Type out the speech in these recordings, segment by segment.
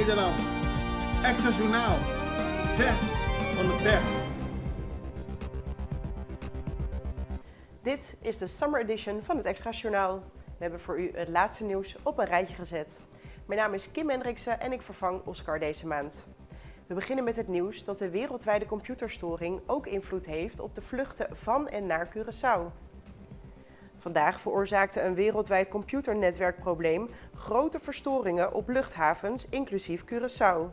Nederlands. Extra Journaal. Vers van de pers. Dit is de Summer Edition van het Extra Journaal. We hebben voor u het laatste nieuws op een rijtje gezet. Mijn naam is Kim Hendriksen en ik vervang Oscar deze maand. We beginnen met het nieuws dat de wereldwijde computerstoring ook invloed heeft op de vluchten van en naar Curaçao. Vandaag veroorzaakte een wereldwijd computernetwerkprobleem grote verstoringen op luchthavens, inclusief Curaçao.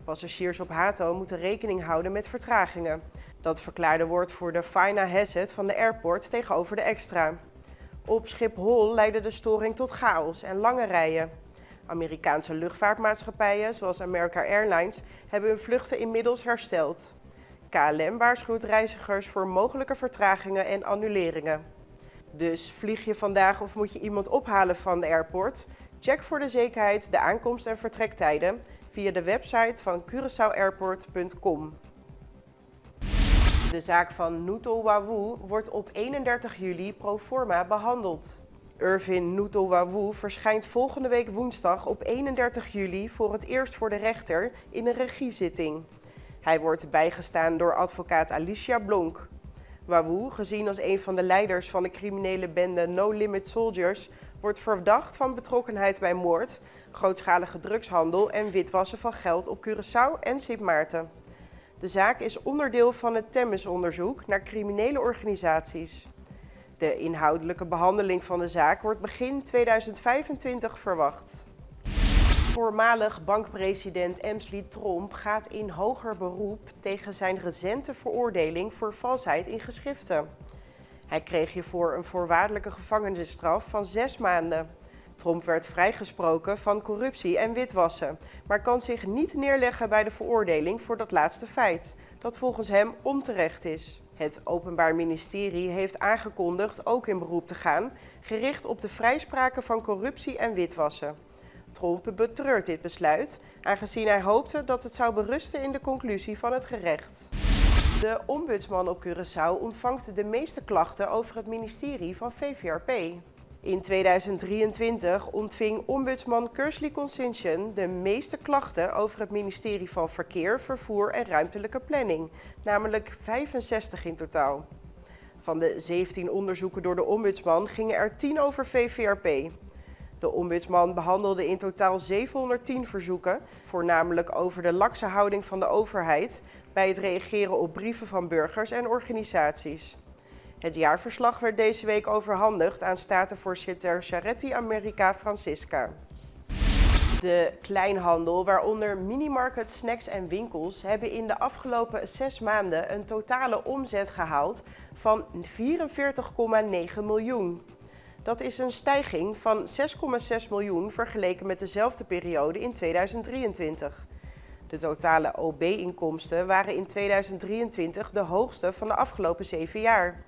Passagiers op Hato moeten rekening houden met vertragingen. Dat verklaarde woordvoerder Faina Hesset van de airport tegenover de Extra. Op Schiphol leidde de storing tot chaos en lange rijen. Amerikaanse luchtvaartmaatschappijen, zoals America Airlines, hebben hun vluchten inmiddels hersteld. KLM waarschuwt reizigers voor mogelijke vertragingen en annuleringen. Dus vlieg je vandaag of moet je iemand ophalen van de airport? Check voor de zekerheid de aankomst- en vertrektijden via de website van CuraçaoAirport.com. De zaak van Nuto Wawu wordt op 31 juli pro forma behandeld. Irvin Nuto Wawu verschijnt volgende week woensdag op 31 juli voor het eerst voor de rechter in een regiezitting. Hij wordt bijgestaan door advocaat Alicia Blonk. Wawu, gezien als een van de leiders van de criminele bende No Limit Soldiers, wordt verdacht van betrokkenheid bij moord, grootschalige drugshandel en witwassen van geld op Curaçao en Sint Maarten. De zaak is onderdeel van het Themis-onderzoek naar criminele organisaties. De inhoudelijke behandeling van de zaak wordt begin 2025 verwacht. Voormalig bankpresident Emslie Tromp gaat in hoger beroep tegen zijn recente veroordeling voor valsheid in geschriften. Hij kreeg hiervoor een voorwaardelijke gevangenisstraf van 6 maanden. Tromp werd vrijgesproken van corruptie en witwassen, maar kan zich niet neerleggen bij de veroordeling voor dat laatste feit, dat volgens hem onterecht is. Het Openbaar Ministerie heeft aangekondigd ook in beroep te gaan, gericht op de vrijspraken van corruptie en witwassen. Tromp betreurt dit besluit, aangezien hij hoopte dat het zou berusten in de conclusie van het gerecht. De ombudsman op Curaçao ontvangt de meeste klachten over het ministerie van VVRP. In 2023 ontving ombudsman Kersley Consention de meeste klachten over het ministerie van Verkeer, Vervoer en Ruimtelijke Planning, namelijk 65 in totaal. Van de 17 onderzoeken door de ombudsman gingen er 10 over VVRP. De ombudsman behandelde in totaal 710 verzoeken, voornamelijk over de lakse houding van de overheid bij het reageren op brieven van burgers en organisaties. Het jaarverslag werd deze week overhandigd aan statenvoorzitter Charetti America Francisca. De kleinhandel, waaronder minimarket, snacks en winkels, hebben in de afgelopen 6 maanden een totale omzet gehaald van 44,9 miljoen. Dat is een stijging van 6,6 miljoen vergeleken met dezelfde periode in 2023. De totale OB-inkomsten waren in 2023 de hoogste van de afgelopen 7 jaar.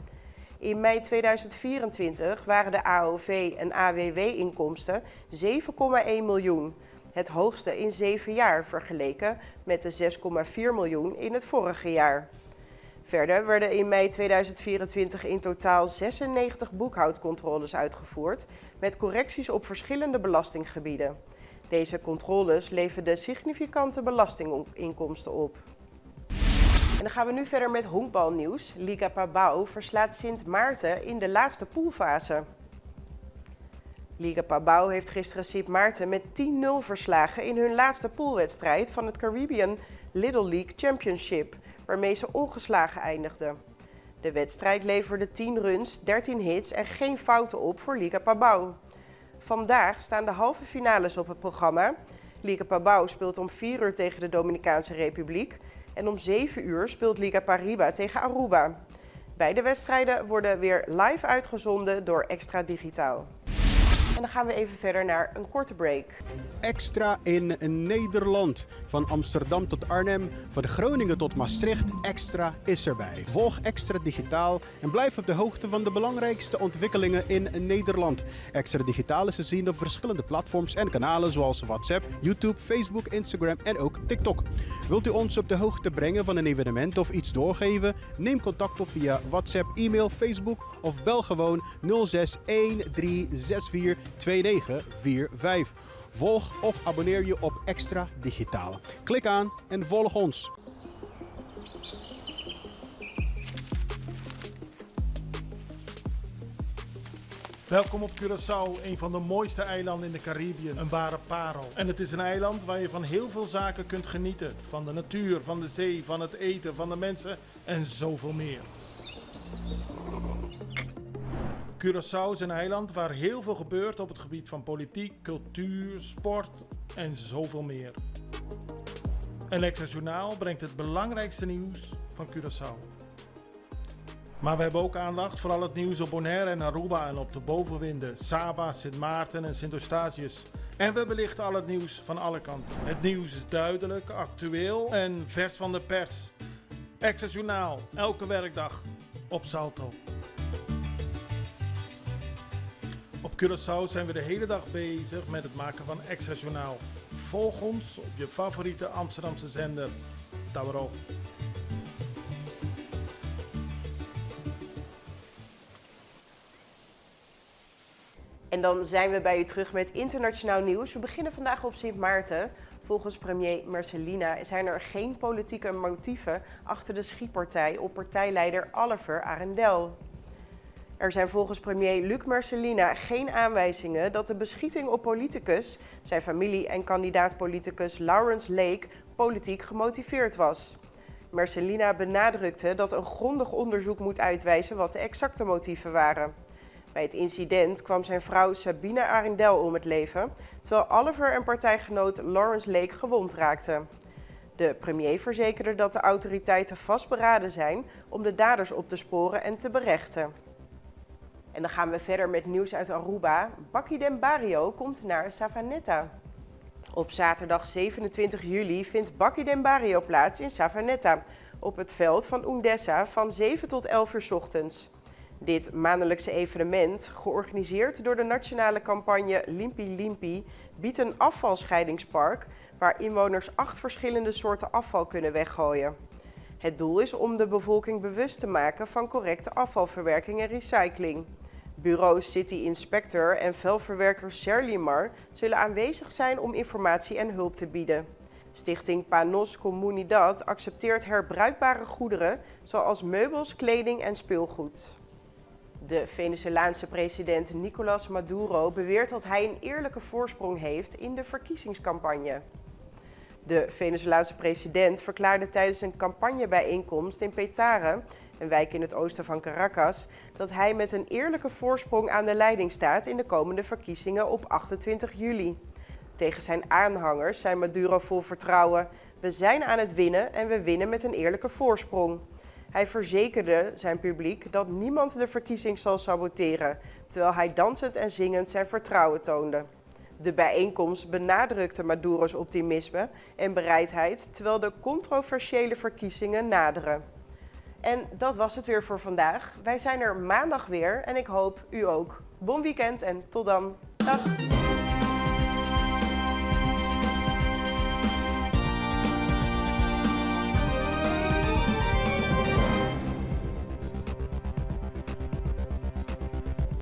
In mei 2024 waren de AOV- en AWW-inkomsten 7,1 miljoen, het hoogste in 7 jaar vergeleken met de 6,4 miljoen in het vorige jaar. Verder werden in mei 2024 in totaal 96 boekhoudcontroles uitgevoerd met correcties op verschillende belastinggebieden. Deze controles leverden significante belastinginkomsten op. En dan gaan we nu verder met honkbalnieuws. Liga Pabao verslaat Sint Maarten in de laatste poolfase. Liga Pabao heeft gisteren Sint Maarten met 10-0 verslagen in hun laatste poolwedstrijd van het Caribbean Little League Championship, waarmee ze ongeslagen eindigden. De wedstrijd leverde 10 runs, 13 hits en geen fouten op voor Liga Pabao. Vandaag staan de halve finales op het programma. Liga Pabao speelt om 4 uur tegen de Dominicaanse Republiek en om 7 uur speelt Liga Pariba tegen Aruba. Beide wedstrijden worden weer live uitgezonden door Extra Digitaal. En dan gaan we even verder naar een korte break. Extra in Nederland. Van Amsterdam tot Arnhem, van Groningen tot Maastricht, Extra is erbij. Volg Extra Digitaal en blijf op de hoogte van de belangrijkste ontwikkelingen in Nederland. Extra Digitaal is te zien op verschillende platforms en kanalen zoals WhatsApp, YouTube, Facebook, Instagram en ook TikTok. Wilt u ons op de hoogte brengen van een evenement of iets doorgeven? Neem contact op via WhatsApp, e-mail, Facebook of bel gewoon 06 1364 2945. Volg of abonneer je op Extra Digitaal. Klik aan en volg ons. Welkom op Curaçao, een van de mooiste eilanden in de Caribië. Een ware parel. En het is een eiland waar je van heel veel zaken kunt genieten. Van de natuur, van de zee, van het eten, van de mensen en zoveel meer. Curaçao is een eiland waar heel veel gebeurt op het gebied van politiek, cultuur, sport en zoveel meer. En Extra Journaal brengt het belangrijkste nieuws van Curaçao. Maar we hebben ook aandacht voor al het nieuws op Bonaire en Aruba en op de bovenwinden, Saba, Sint Maarten en Sint Eustatius. En we belichten al het nieuws van alle kanten. Het nieuws is duidelijk, actueel en vers van de pers. Extra Journaal, elke werkdag op Salto. Op Curaçao zijn we de hele dag bezig met het maken van Extra Journaal. Volg ons op je favoriete Amsterdamse zender. Tauro. En dan zijn we bij u terug met internationaal nieuws. We beginnen vandaag op Sint Maarten. Volgens premier Marcellina zijn er geen politieke motieven achter de schietpartij op partijleider Oliver Arendel. Er zijn volgens premier Luc Marcellina geen aanwijzingen dat de beschieting op politicus, zijn familie en kandidaat-politicus Lawrence Lake politiek gemotiveerd was. Marcellina benadrukte dat een grondig onderzoek moet uitwijzen wat de exacte motieven waren. Bij het incident kwam zijn vrouw Sabine Arendel om het leven, terwijl Oliver en partijgenoot Lawrence Lake gewond raakten. De premier verzekerde dat de autoriteiten vastberaden zijn om de daders op te sporen en te berechten. En dan gaan we verder met nieuws uit Aruba. Bacchi del Barrio komt naar Savaneta. Op zaterdag 27 juli vindt Bacchi del Barrio plaats in Savaneta, op het veld van Undesa van 7 tot 11 uur 's ochtends. Dit maandelijkse evenement, georganiseerd door de nationale campagne Limpi Limpi, biedt een afvalscheidingspark waar inwoners 8 verschillende soorten afval kunnen weggooien. Het doel is om de bevolking bewust te maken van correcte afvalverwerking en recycling. Bureau City Inspector en velverwerker Serlimar zullen aanwezig zijn om informatie en hulp te bieden. Stichting Panos Comunidad accepteert herbruikbare goederen zoals meubels, kleding en speelgoed. De Venezolaanse president Nicolás Maduro beweert dat hij een eerlijke voorsprong heeft in de verkiezingscampagne. De Venezolaanse president verklaarde tijdens een campagnebijeenkomst in Petare, een wijk in het oosten van Caracas, dat hij met een eerlijke voorsprong aan de leiding staat in de komende verkiezingen op 28 juli. Tegen zijn aanhangers zei Maduro vol vertrouwen: "We zijn aan het winnen en we winnen met een eerlijke voorsprong." Hij verzekerde zijn publiek dat niemand de verkiezing zal saboteren, terwijl hij dansend en zingend zijn vertrouwen toonde. De bijeenkomst benadrukte Maduro's optimisme en bereidheid, terwijl de controversiële verkiezingen naderen. En dat was het weer voor vandaag. Wij zijn er maandag weer en ik hoop u ook. Bon weekend en tot dan. Dag!